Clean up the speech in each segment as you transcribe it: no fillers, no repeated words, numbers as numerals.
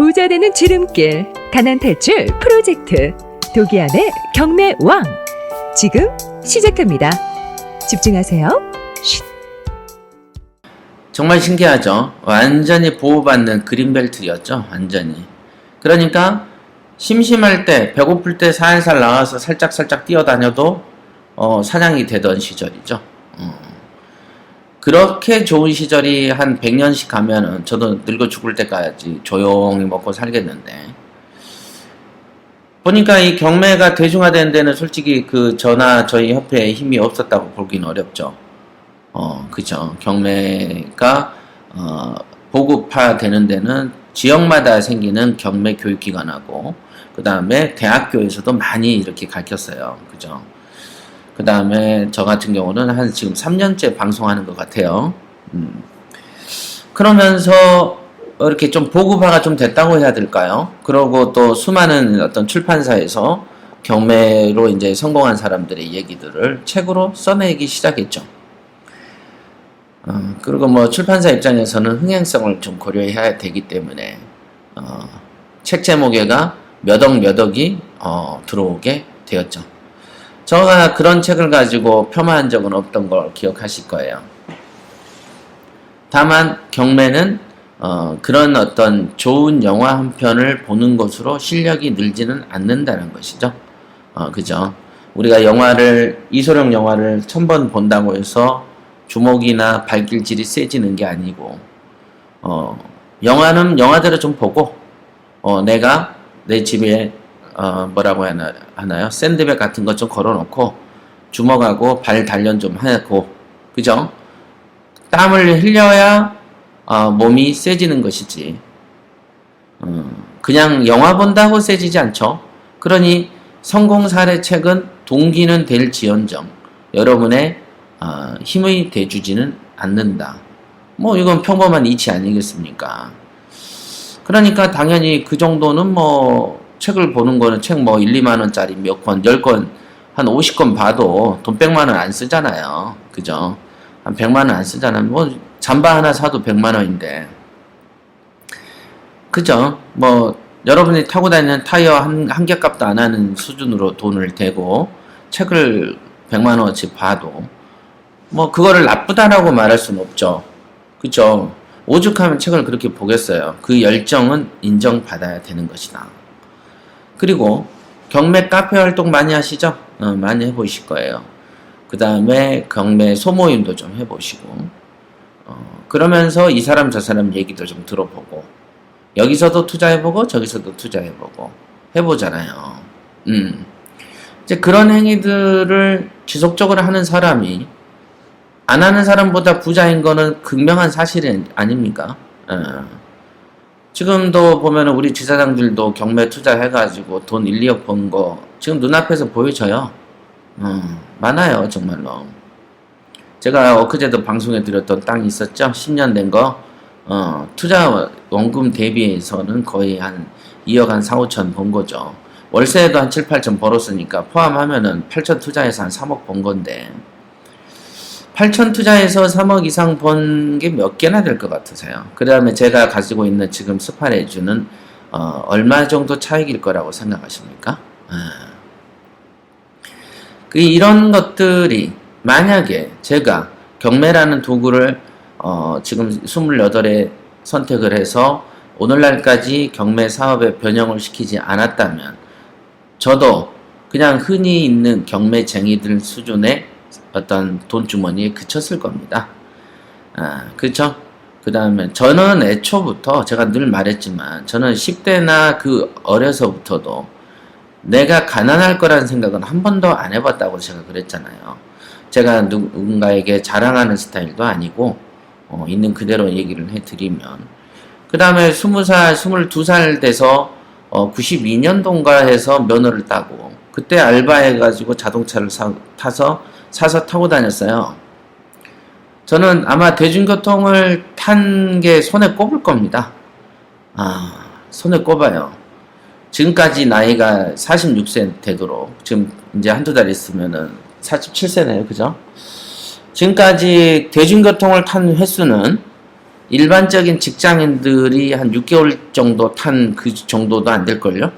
부자 되는 지름길, 가난 탈출 프로젝트 도기안의 경매왕 지금 시작합니다. 집중하세요. 쉿. 정말 신기하죠. 완전히 보호받는 그린벨트였죠. 완전히. 그러니까 심심할 때, 배고플 때 살살 나와서 살짝 뛰어다녀도 사냥이 되던 시절이죠. 그렇게 좋은 시절이 한 100년씩 가면은 저도 늙어 죽을 때까지 조용히 먹고 살겠는데, 보니까 이 경매가 대중화된 데는 솔직히 그 저나 저희 협회에 힘이 없었다고 보기는 어렵죠. 그죠. 경매가 보급화되는 데는 지역마다 생기는 경매 교육기관하고 그 다음에 대학교에서도 많이 이렇게 가르쳤어요. 그죠. 그 다음에 저 같은 경우는 한 지금 3년째 방송하는 것 같아요. 그러면서 이렇게 좀 보급화가 좀 됐다고 해야 될까요? 그러고 또 수많은 어떤 출판사에서 경매로 이제 성공한 사람들의 얘기들을 책으로 써내기 시작했죠. 그리고 뭐 출판사 입장에서는 흥행성을 좀 고려해야 되기 때문에 책 제목에가 몇 억이 들어오게 되었죠. 제가 그런 책을 가지고 폄하한 적은 없던 걸 기억하실 거예요. 다만 경매는 그런 어떤 좋은 영화 한 편을 보는 것으로 실력이 늘지는 않는다는 것이죠. 그죠? 우리가 이소룡 영화를 1000번 본다고 해서 주목이나 발길질이 세지는 게 아니고, 영화는 영화대로 좀 보고, 내가 내 집에, 뭐라고 하나요? 샌드백 같은 것 좀 걸어놓고, 주먹하고 발 단련 좀 하고, 그죠? 땀을 흘려야, 몸이 세지는 것이지. 그냥 영화 본다고 세지지 않죠? 그러니, 성공 사례 책은 동기는 될지언정, 여러분의 힘이 돼주지는 않는다. 뭐 이건 평범한 이치 아니겠습니까? 그러니까 당연히 그 정도는 뭐 책을 보는 거는 책 뭐 1, 2만 원짜리 몇 권, 10권, 한 50권 봐도 돈 100만 원 안 쓰잖아요. 그죠? 한 100만 원 안 쓰잖아요. 뭐 잠바 하나 사도 100만 원인데. 그죠? 뭐 여러분이 타고 다니는 타이어 한 개 값도 안 하는 수준으로 돈을 대고 책을 100만 원어치 봐도 뭐 그거를 나쁘다라고 말할 수는 없죠. 그쵸? 오죽하면 책을 그렇게 보겠어요. 그 열정은 인정받아야 되는 것이다. 그리고 경매 카페 활동 많이 하시죠? 많이 해보실 거예요. 그 다음에 경매 소모임도 좀 해보시고, 그러면서 이 사람 저 사람 얘기도 좀 들어보고, 여기서도 투자해보고 저기서도 투자해보고 해보잖아요. 이제 그런 행위들을 지속적으로 하는 사람이 안 하는 사람보다 부자인 거는 극명한 사실 아닙니까? 지금도 보면 우리 지사장들도 경매 투자해가지고 돈 1, 2억 번 거 지금 눈앞에서 보여져요. 많아요, 정말로. 제가 엊그제도 방송해 드렸던 땅이 있었죠? 10년 된 거. 투자 원금 대비해서는 거의 한 2억 한 4, 5천 번 거죠. 월세도 한 7, 8천 벌었으니까 포함하면은 8천 투자해서 한 3억 번 건데, 8천 투자해서 3억 이상 번 게 몇 개나 될 것 같으세요? 그 다음에 제가 가지고 있는 지금 스파레주는 얼마 정도 차익일 거라고 생각하십니까? 이런 것들이 만약에 제가 경매라는 도구를 지금 28에 선택을 해서 오늘날까지 경매 사업에 변형을 시키지 않았다면 저도 그냥 흔히 있는 경매쟁이들 수준의 어떤 돈주머니에 그쳤을 겁니다. 그쵸? 그 다음에 저는 애초부터 제가 늘 말했지만 저는 10대나 그 어려서부터도 내가 가난할 거라는 생각은 한 번도 안 해봤다고 제가 그랬잖아요. 제가 누군가에게 자랑하는 스타일도 아니고 있는 그대로 얘기를 해드리면, 그 다음에 20살, 22살 돼서 92년도인가 해서 면허를 따고 그때 알바해가지고 자동차를 사서 타고 다녔어요. 저는 아마 대중교통을 탄 게 손에 꼽을 겁니다. 손에 꼽아요. 지금까지 나이가 46세 되도록, 지금 이제 한두 달 있으면은 47세네요. 그죠? 지금까지 대중교통을 탄 횟수는 일반적인 직장인들이 한 6개월 정도 탄 그 정도도 안 될걸요?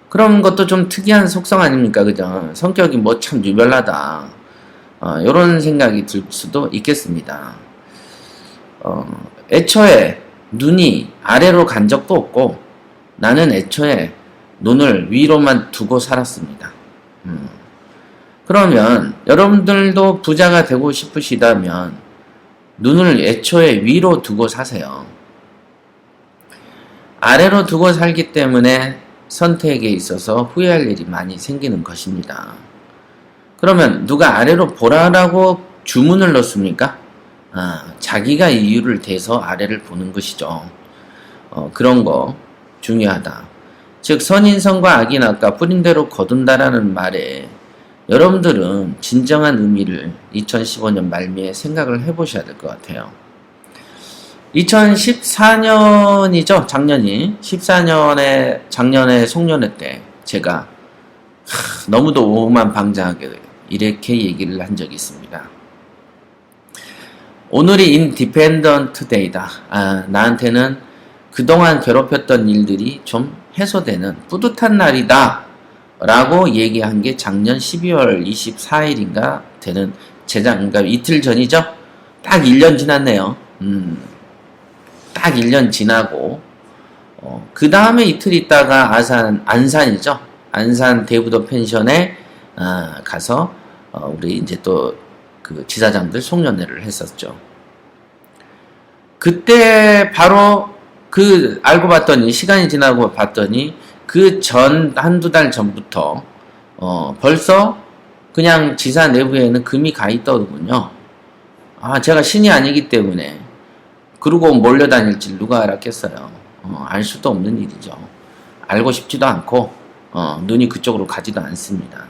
그런 것도 좀 특이한 속성 아닙니까? 그죠? 성격이 뭐 참 유별나다. 요런 생각이 들 수도 있겠습니다. 애초에 눈이 아래로 간 적도 없고, 나는 애초에 눈을 위로만 두고 살았습니다. 그러면 여러분들도 부자가 되고 싶으시다면 눈을 애초에 위로 두고 사세요. 아래로 두고 살기 때문에 선택에 있어서 후회할 일이 많이 생기는 것입니다. 그러면 누가 아래로 보라라고 주문을 넣습니까? 자기가 이유를 대서 아래를 보는 것이죠. 그런 거 중요하다. 즉 선인성과 악인 아까 뿌린 대로 거둔다라는 말에 여러분들은 진정한 의미를 2015년 말미에 생각을 해보셔야 될 것 같아요. 2014년이죠. 작년이 14년에 작년에 송년회 때 제가 너무도 오만방자하게 이렇게 얘기를 한 적이 있습니다. 오늘이 인디펜던트 데이다. 나한테는 그동안 괴롭혔던 일들이 좀 해소되는 뿌듯한 날이다 라고 얘기한 게 작년 12월 24일인가 되는 그러니까 이틀 전이죠. 딱 1년 지났네요. 딱 1년 지나고 그 다음에 이틀 있다가 안산이죠. 안산 대부도 펜션에 가서 우리 이제 또 그 지사장들 송년회를 했었죠. 그때 바로 알고 봤더니 시간이 지나고 봤더니 그 한두 달 전부터 벌써 그냥 지사 내부에는 금이 가 있더군요. 제가 신이 아니기 때문에 그러고 몰려다닐 줄 누가 알았겠어요. 알 수도 없는 일이죠. 알고 싶지도 않고 눈이 그쪽으로 가지도 않습니다.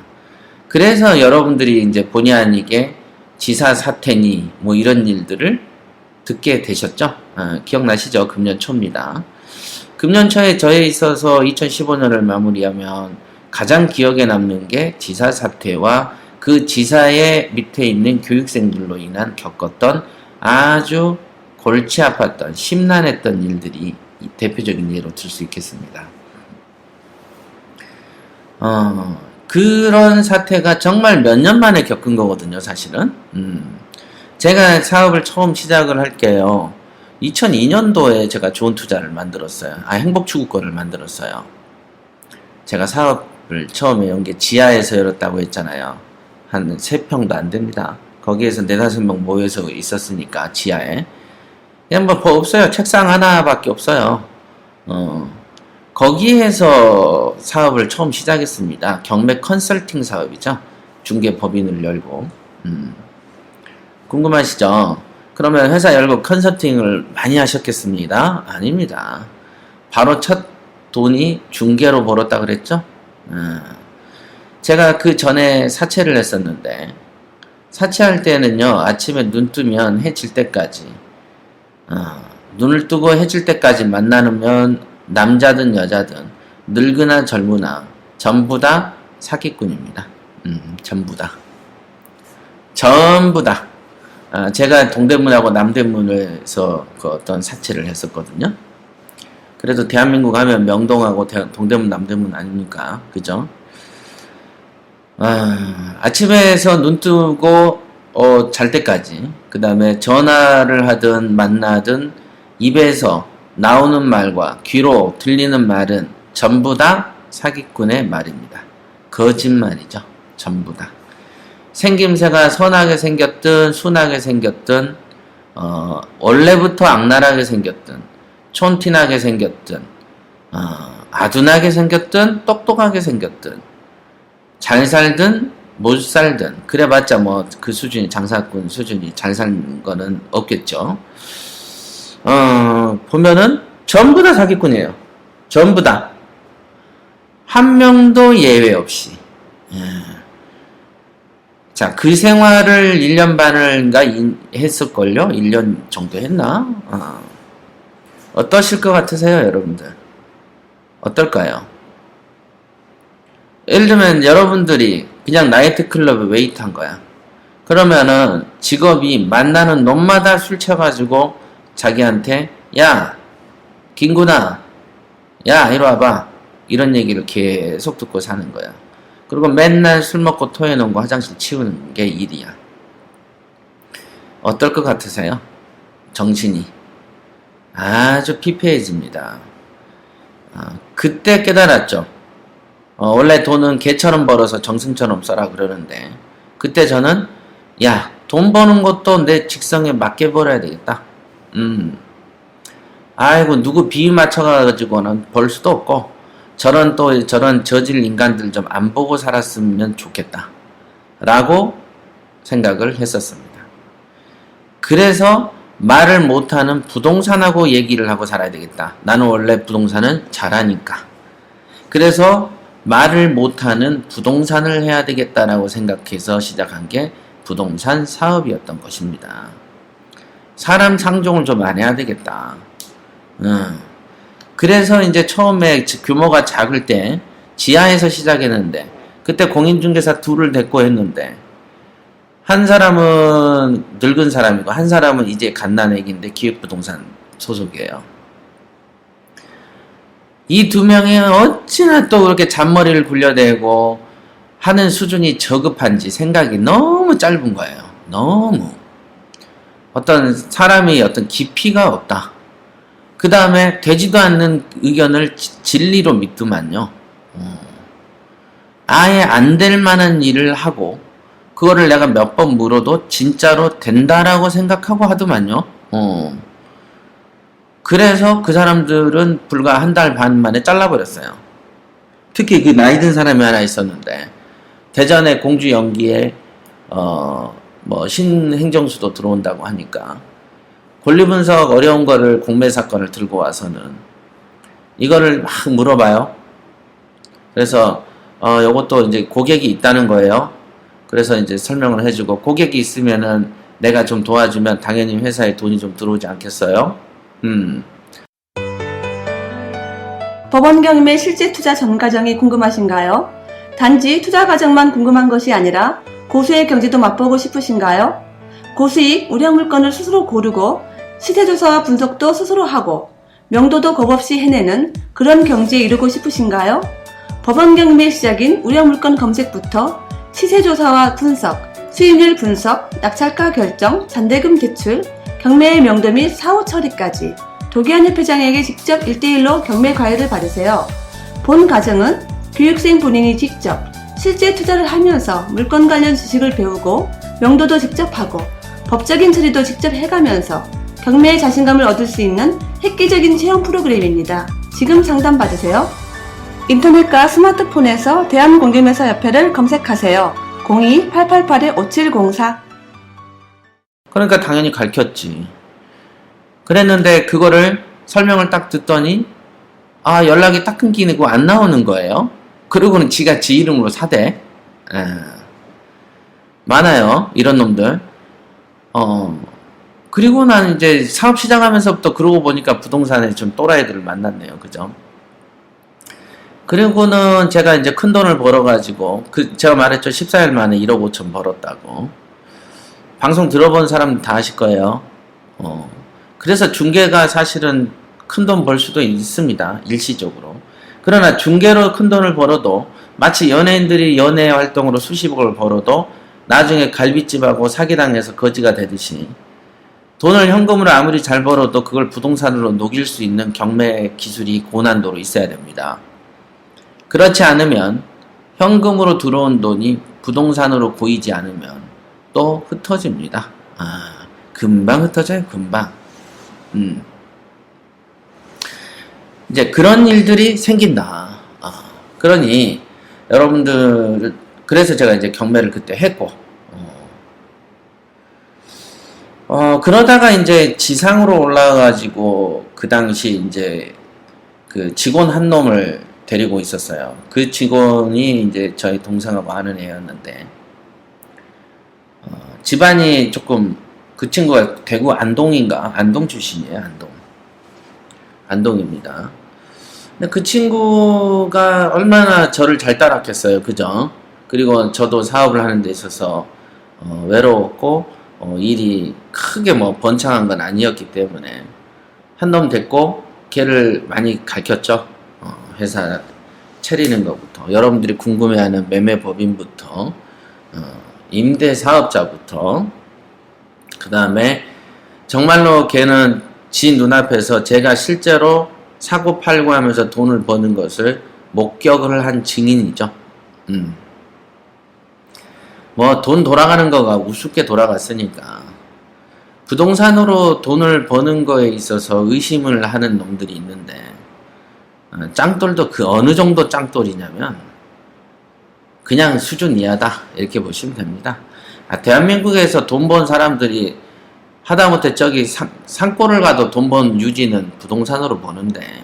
그래서 여러분들이 이제 본의 아니게 지사 사퇴니 뭐 이런 일들을 듣게 되셨죠? 기억나시죠? 금년 초입니다. 금년 초에 저에 있어서 2015년을 마무리하면 가장 기억에 남는 게 지사 사퇴와 그 지사의 밑에 있는 교육생들로 인한 겪었던 아주 골치 아팠던 심란했던 일들이 대표적인 예로 들 수 있겠습니다. 그런 사태가 정말 몇 년 만에 겪은 거거든요, 사실은. 제가 사업을 처음 시작을 할게요. 2002년도에 제가 좋은 투자를 만들었어요. 행복추구권을 만들었어요. 제가 사업을 처음에 연 게 지하에서 열었다고 했잖아요. 한 3평도 안 됩니다. 거기에서 4-5명 모여서 있었으니까, 지하에. 그냥 뭐 없어요. 책상 하나밖에 없어요. 거기에서 사업을 처음 시작했습니다. 경매 컨설팅 사업이죠. 중개법인을 열고. 궁금하시죠? 그러면 회사 열고 컨설팅을 많이 하셨겠습니다? 아닙니다. 바로 첫 돈이 중개로 벌었다 그랬죠? 제가 그 전에 사채를 했었는데, 사채할 때는요, 아침에 눈 뜨면 해 질 때까지, 눈을 뜨고 해 질 때까지 만나면 남자든 여자든 늙으나 젊으나 전부 다 사기꾼입니다. 전부 다. 제가 동대문하고 남대문에서 그 어떤 사채를 했었거든요. 그래도 대한민국 하면 명동하고 동대문 남대문 아닙니까? 그죠? 아침에서 눈 뜨고 잘 때까지, 그 다음에 전화를 하든 만나든 입에서 나오는 말과 귀로 들리는 말은 전부 다 사기꾼의 말입니다. 거짓말이죠. 전부 다. 생김새가 선하게 생겼든 순하게 생겼든 원래부터 악랄하게 생겼든 촌티나게 생겼든 아둔하게 생겼든 똑똑하게 생겼든 잘 살든 못 살든 그래봤자 뭐 그 수준이 장사꾼 수준이 잘 사는 거는 없겠죠. 보면은 전부 다 사기꾼이에요. 전부 다. 한 명도 예외 없이. 자, 그 생활을 1년 반을가 했을걸요? 1년 정도 했나? 어떠실 것 같으세요, 여러분들? 어떨까요? 예를 들면 여러분들이 그냥 나이트클럽에 웨이트한 거야. 그러면은 직업이 만나는 놈마다 술 쳐가지고 자기한테 야 김구나 야 이리 와봐 이런 얘기를 계속 듣고 사는 거야. 그리고 맨날 술 먹고 토해놓은 거 화장실 치우는 게 일이야. 어떨 것 같으세요? 정신이 아주 피폐해집니다. 그때 깨달았죠. 원래 돈은 개처럼 벌어서 정승처럼 써라 그러는데 그때 저는 야, 돈 버는 것도 내 직성에 맞게 벌어야 되겠다. 아이고 누구 비위 맞춰가지고는 벌 수도 없고 저런 저질 인간들 좀 안 보고 살았으면 좋겠다 라고 생각을 했었습니다. 그래서 말을 못하는 부동산하고 얘기를 하고 살아야 되겠다. 나는 원래 부동산은 잘하니까. 그래서 말을 못하는 부동산을 해야 되겠다라고 생각해서 시작한 게 부동산 사업이었던 것입니다. 사람 상종을 좀 안 해야 되겠다. 그래서 이제 처음에 규모가 작을 때 지하에서 시작했는데 그때 공인중개사 둘을 데리고 했는데 한 사람은 늙은 사람이고 한 사람은 이제 갓난애기인데 기획부동산 소속이에요. 이 두 명이 어찌나 또 그렇게 잔머리를 굴려대고 하는 수준이 저급한지 생각이 너무 짧은 거예요. 너무. 어떤 사람이 어떤 깊이가 없다. 그 다음에 되지도 않는 의견을 진리로 믿더만요. 아예 안 될 만한 일을 하고 그거를 내가 몇 번 물어도 진짜로 된다라고 생각하고 하더만요. 그래서 그 사람들은 불과 한 달 반 만에 잘라버렸어요. 특히 그 나이 든 사람이 하나 있었는데 대전의 공주 연기에 신행정수도 들어온다고 하니까 권리분석 어려운 거를 공매 사건을 들고 와서는 이거를 막 물어봐요. 그래서 요것도 이제 고객이 있다는 거예요. 그래서 이제 설명을 해주고 고객이 있으면은 내가 좀 도와주면 당연히 회사에 돈이 좀 들어오지 않겠어요? 법원 경매 실제 투자 전 과정이 궁금하신가요? 단지 투자 과정만 궁금한 것이 아니라 고수의 경제도 맛보고 싶으신가요? 고수익, 우량 물건을 스스로 고르고 시세조사와 분석도 스스로 하고 명도도 겁없이 해내는 그런 경지에 이르고 싶으신가요? 법원 경매의 시작인 우량 물건 검색부터 시세조사와 분석, 수익률 분석, 낙찰가 결정, 잔대금 대출, 경매의 명도 및 사후 처리까지 도기한 협회장에게 직접 1대1로 경매 과외를 받으세요. 본 과정은 교육생 본인이 직접 실제 투자를 하면서 물건 관련 지식을 배우고 명도도 직접 하고 법적인 처리도 직접 해가면서 경매에 자신감을 얻을 수 있는 획기적인 체험 프로그램입니다. 지금 상담 받으세요. 인터넷과 스마트폰에서 대한공개매사협회를 검색하세요. 02-888-5704 그러니까 당연히 가르쳤지. 그랬는데 그거를 설명을 딱 듣더니 연락이 딱 끊기고 안 나오는 거예요. 그러고는 지가 지 이름으로 사대. 많아요 이런 놈들. 그리고 난 이제 사업 시작하면서부터 그러고 보니까 부동산에 좀 또라이들을 만났네요. 그죠? 그리고는 제가 이제 큰 돈을 벌어가지고 제가 말했죠. 14일 만에 1억 5천 벌었다고. 방송 들어본 사람 다 아실 거예요. 그래서 중개가 사실은 큰 돈 벌 수도 있습니다. 일시적으로. 그러나 중개로 큰 돈을 벌어도 마치 연예인들이 연예 활동으로 수십억을 벌어도 나중에 갈비집하고 사기당해서 거지가 되듯이 돈을 현금으로 아무리 잘 벌어도 그걸 부동산으로 녹일 수 있는 경매 기술이 고난도로 있어야 됩니다. 그렇지 않으면 현금으로 들어온 돈이 부동산으로 보이지 않으면 또 흩어집니다. 금방 흩어져요. 금방. 이제 그런 일들이 생긴다. 그러니 여러분들 그래서 제가 이제 경매를 그때 했고 그러다가 이제 지상으로 올라가가지고 그 당시 이제 그 직원 한 놈을 데리고 있었어요. 그 직원이 이제 저희 동생하고 아는 애였는데 집안이 조금 그 친구가 대구 안동인가? 안동 출신이에요. 안동입니다. 근데 그 친구가 얼마나 저를 잘 따랐겠어요. 그죠? 그리고 저도 사업을 하는 데 있어서 외로웠고 일이 크게 뭐 번창한 건 아니었기 때문에 한 놈 됐고 걔를 많이 가르쳤죠. 회사 차리는 것부터 여러분들이 궁금해하는 매매법인부터 임대사업자부터 그 다음에 정말로 걔는 지 눈앞에서 제가 실제로 사고 팔고 하면서 돈을 버는 것을 목격을 한 증인이죠. 뭐 돈 돌아가는 거가 우습게 돌아갔으니까 부동산으로 돈을 버는 거에 있어서 의심을 하는 놈들이 있는데 짱돌도 그 어느 정도 짱돌이냐면 그냥 수준 이하다 이렇게 보시면 됩니다. 대한민국에서 돈 번 사람들이 하다못해 저기 산골을 가도 돈 번 유지는 부동산으로 버는데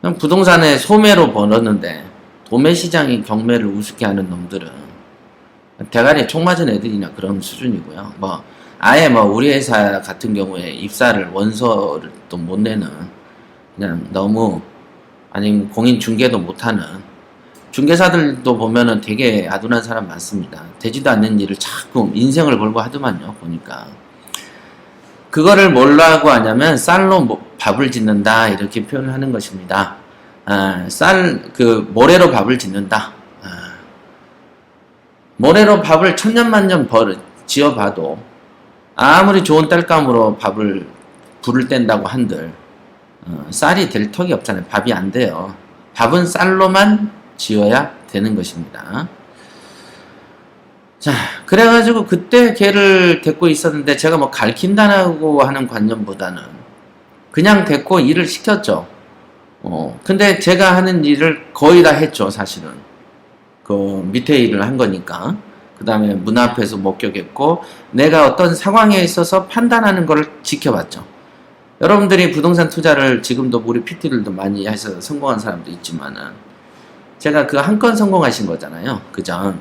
그냥 부동산에 소매로 벌었는데 도매 시장이 경매를 우습게 하는 놈들은 대가리에 총 맞은 애들이나 그런 수준이고요. 뭐 아예 뭐 우리 회사 같은 경우에 입사를 원서를 또 못 내는 그냥 너무 아니면 공인 중개도 못하는 중개사들도 보면은 되게 아둔한 사람 많습니다. 되지도 않는 일을 자꾸 인생을 걸고 하더만요. 보니까 그거를 뭘로 하냐면 쌀로 밥을 짓는다 이렇게 표현을 하는 것입니다. 모래로 밥을 짓는다. 모래로 밥을 천년만년 지어봐도 아무리 좋은 땔감으로 불을 뗀다고 한들 쌀이 될 턱이 없잖아요. 밥이 안 돼요. 밥은 쌀로만 지어야 되는 것입니다. 자, 그래가지고 그때 걔를 데리고 있었는데 제가 뭐 가르친다고 하는 관념보다는 그냥 데리고 일을 시켰죠. 근데 제가 하는 일을 거의 다 했죠, 사실은. 그 밑에 일을 한 거니까. 그 다음에 문 앞에서 목격했고, 내가 어떤 상황에 있어서 판단하는 걸 지켜봤죠. 여러분들이 부동산 투자를 지금도 우리 PT들도 많이 해서 성공한 사람도 있지만은, 제가 그 한 건 성공하신 거잖아요. 그죠?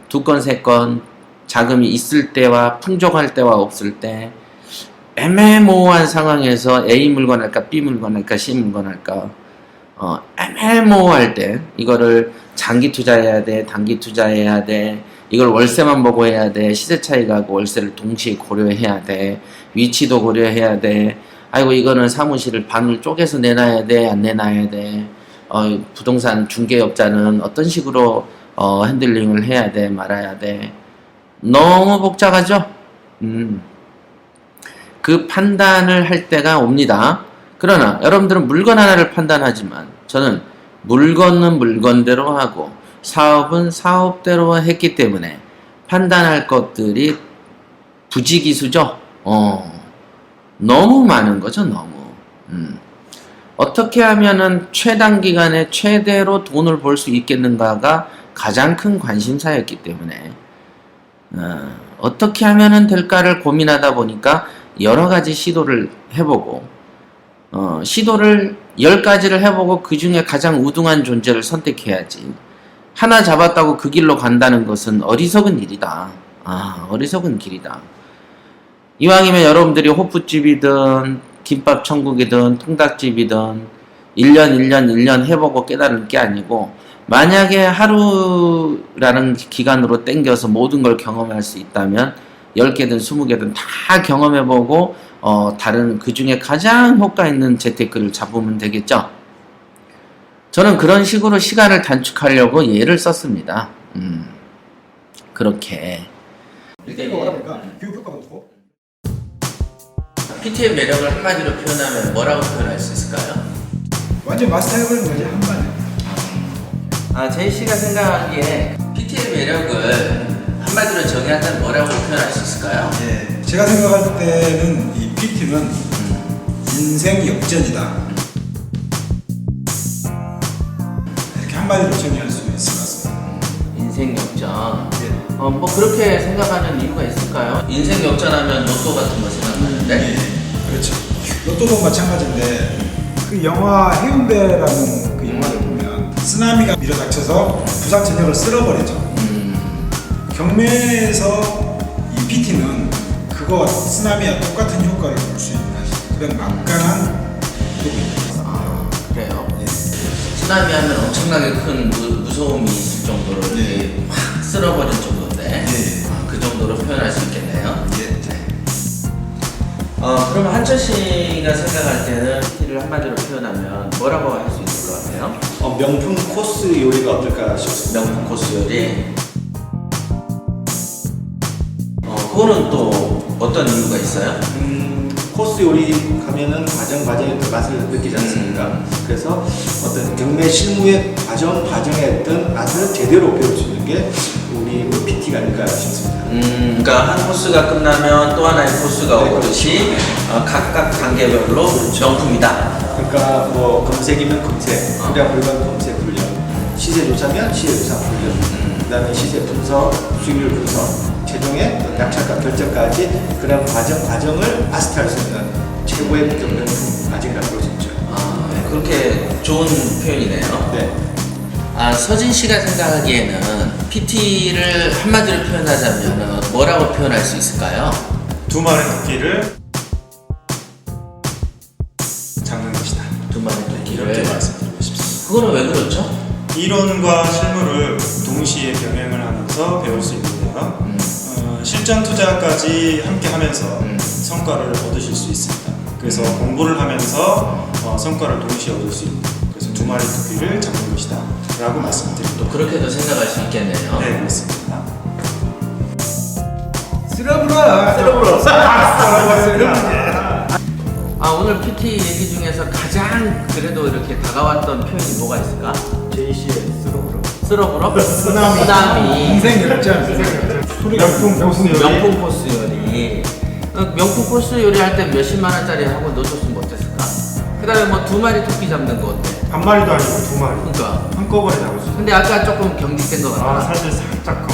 2건, 3건, 자금이 있을 때와 풍족할 때와 없을 때, 애매모호한 상황에서 A 물건 할까, B 물건 할까, C 물건 할까, 애매모호할 때, 이거를 장기 투자해야 돼, 단기 투자해야 돼, 이걸 월세만 보고 해야 돼, 시세 차이가 하고 월세를 동시에 고려해야 돼, 위치도 고려해야 돼, 아이고, 이거는 사무실을 반을 쪼개서 내놔야 돼, 안 내놔야 돼, 부동산 중개업자는 어떤 식으로 핸들링을 해야 돼, 말아야 돼. 너무 복잡하죠? 그 판단을 할 때가 옵니다. 그러나 여러분들은 물건 하나를 판단하지만 저는 물건은 물건대로 하고 사업은 사업대로 했기 때문에 판단할 것들이 부지기수죠. 너무 많은 거죠, 너무. 어떻게 하면은 최단기간에 최대로 돈을 벌 수 있겠는가가 가장 큰 관심사였기 때문에 어떻게 하면은 될까를 고민하다 보니까 여러 가지 시도를 해보고 시도를 10가지를 해보고 그 중에 가장 우등한 존재를 선택해야지 하나 잡았다고 그 길로 간다는 것은 어리석은 일이다. 어리석은 길이다. 이왕이면 여러분들이 호프집이든 김밥 천국이든 통닭집이든 1년 해보고 깨달을 게 아니고 만약에 하루라는 기간으로 땡겨서 모든 걸 경험할 수 있다면 10개든 20개든 다 경험해보고 다른 그 중에 가장 효과 있는 재테크를 잡으면 되겠죠. 저는 그런 식으로 시간을 단축하려고 예를 썼습니다. 그렇게 PT의 매력을 한마디로 표현하면 뭐라고 표현할 수 있을까요? 완전 마스터해버린 거지, 한 번에. 제이 씨가 생각하기에 PT의 매력을 한마디로 정의한다면 뭐라고 표현할 수 있을까요? 예, 제가 생각할 때는 이 PT는 인생 역전이다. 이렇게 한마디로 정의할 수 있을 것 같습니다. 인생 역전. 예. 뭐 그렇게 생각하는 이유가 있을까요? 인생 역전하면 로또 같은 거 생각나는데? 예, 그렇죠. 로또도 마찬가지인데 그 영화 해운대라는 그 영화를 보면 쓰나미가 밀어닥쳐서 부산 전역을 쓸어버리죠. 경매에서 이 PT는 그거 쓰나미와 똑같은 효과를 볼 수 있는 그런 막강한 이동입니다. 그래요? 예. 쓰나미 하면 엄청나게 큰 무서움이 있을 정도로 예. 이렇게 확 쓸어버릴 정도인데 예. 수준으로 표현할 수 있겠네요. 예. 그러면 한철 씨가 생각할 때는 PT를 한마디로 표현하면 뭐라고 할 수 있을 것 같아요? 명품 코스 요리가 어떨까 싶습니다. 명품 코스 요리. 그거는 또 어떤 이유가 있어요? 코스 요리 하면은 과정의 그 맛을 느끼지 않습니까? 그래서 어떤 경매 실무의 과정의 어떤 맛을 제대로 배울 수 있는 게 우리 PT가 아닐까 싶습니다. 그러니까 한 코스가 끝나면 또 하나의 코스가 네, 오듯이 각각 단계별로 명품이다. 그러니까 뭐 검색이면 검색, 분량 물건 검색 훈련, 시세 조사면 시세 조사 훈련, 그다음에 시세 분석, 수익률 분석, 최종의 낙찰가 결정까지 그런 과정을 마스터할 수 있는 최고의 명품 과정이라고 볼 수 있죠. 네, 그렇게 좋은 표현이네요. 네. 서진 씨가 생각하기에는 PT를 한마디로 표현하자면 뭐라고 표현할 수 있을까요? 두 마리 토끼를 잡는 것이다. 두 마리 토끼를. 이렇게 말씀드리고 싶습니다. 그거는 왜 그렇죠? 이론과 실무를 동시에 병행을 하면서 배울 수 있는데요. 실전 투자까지 함께 하면서 성과를 얻으실 수 있습니다. 그래서 공부를 하면서 성과를 동시에 얻을 수 있는, 그래서 두 마리 토끼를 잡는 것이다 라고 말씀드립니다. 또 그렇게도 생각할 수 있겠네요. 네, 그렇습니다. 오늘 PT 얘기 중에서 가장 그래도 이렇게 다가왔던 표현이 뭐가 있을까? JC의 스로브로. 쓰러브로? 쓰나미. 인생 열정. 명품 코스 요리. 명품 코스 요리 할 때 몇십만 원짜리 하고 넣어줬으면 어땠을까? 그 다음에 뭐 두 마리 토끼 잡는 거 어때? 한 마리도 아니고 두 마리. 그러니까. 한꺼번에 잡을 수 있어요. 근데 아까 조금 경직된 것 같아. 사실 살짝